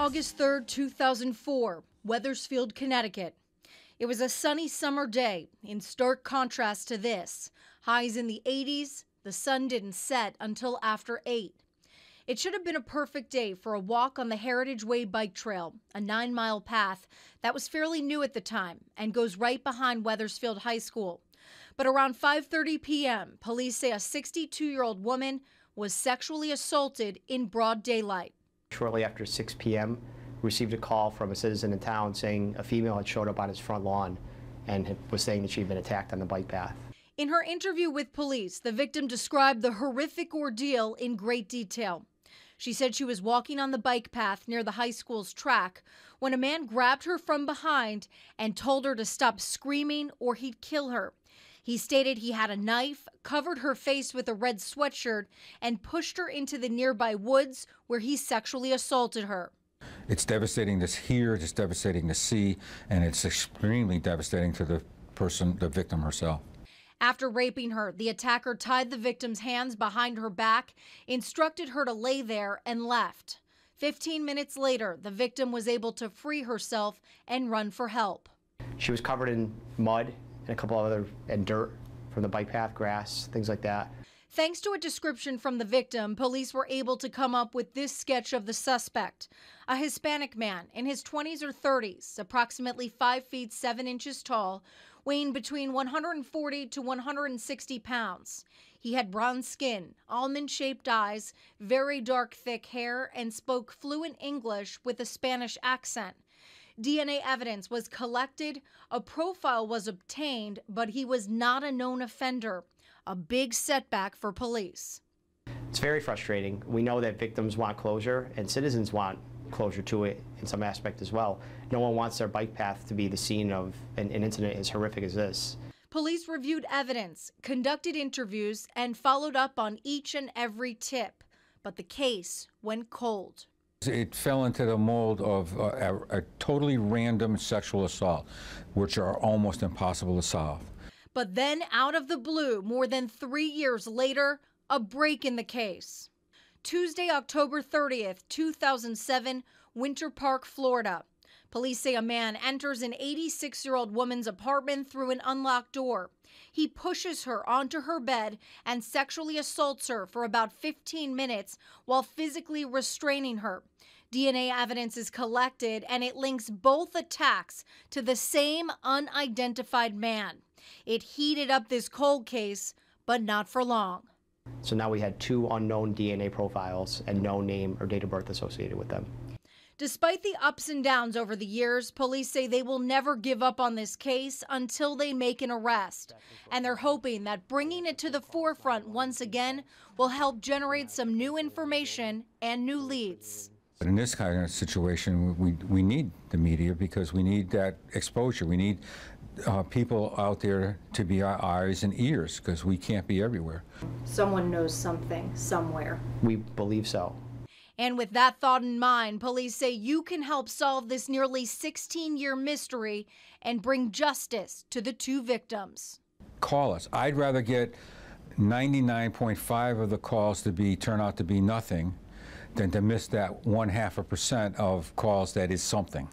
August 3rd, 2004, Wethersfield, Connecticut. It was a sunny summer day, in stark contrast to this. Highs in the 80s, the sun didn't set until after 8. It should have been a perfect day for a walk on the Heritage Way bike trail, a 9-mile path that was fairly new at the time and goes right behind Wethersfield High School. But around 5:30 p.m., police say a 62-year-old woman was sexually assaulted in broad daylight. Shortly after 6 p.m., received a call from a citizen in town saying a female had showed up on his front lawn and was saying that she'd been attacked on the bike path. In her interview with police, the victim described the horrific ordeal in great detail. She said she was walking on the bike path near the high school's track when a man grabbed her from behind and told her to stop screaming or he'd kill her. He stated he had a knife, covered her face with a red sweatshirt, and pushed her into the nearby woods where he sexually assaulted her. It's devastating to hear, it's devastating to see, and it's extremely devastating to the person, the victim herself. After raping her, the attacker tied the victim's hands behind her back, instructed her to lay there, and left. 15 minutes later, the victim was able to free herself and run for help. She was covered in mud and a couple other and dirt from the bike path, grass, things like that. Thanks to a description from the victim, police were able to come up with this sketch of the suspect. A Hispanic man in his 20s or 30s, approximately 5 feet 7 inches tall, weighing between 140 to 160 pounds. He had bronze skin, almond-shaped eyes, very dark thick hair, and spoke fluent English with a Spanish accent. DNA evidence was collected, a profile was obtained, but he was not a known offender. A big setback for police. It's very frustrating. We know that victims want closure and citizens want closure to it in some aspect as well. No one wants their bike path to be the scene of an incident as horrific as this. Police reviewed evidence, conducted interviews, and followed up on each and every tip, but the case went cold. It fell into the mold of a totally random sexual assault, which are almost impossible to solve. But then, out of the blue, more than 3 years later, a break in the case. Tuesday, October 30th, 2007, Winter Park, Florida. Police say a man enters an 86-year-old woman's apartment through an unlocked door. He pushes her onto her bed and sexually assaults her for about 15 minutes while physically restraining her. DNA evidence is collected, and it links both attacks to the same unidentified man. It heated up this cold case, but not for long. So now we had 2 unknown DNA profiles and no name or date of birth associated with them. Despite the ups and downs over the years, police say they will never give up on this case until they make an arrest. And they're hoping that bringing it to the forefront once again will help generate some new information and new leads. But in this kind of situation, we need the media because we need that exposure. We need people out there to be our eyes and ears because we can't be everywhere. Someone knows something somewhere. We believe so. And with that thought in mind, police say you can help solve this nearly 16-year mystery and bring justice to the 2 victims. Call us. I'd rather get 99.5% of the calls to turn out to be nothing than to miss that 0.5% of calls that is something.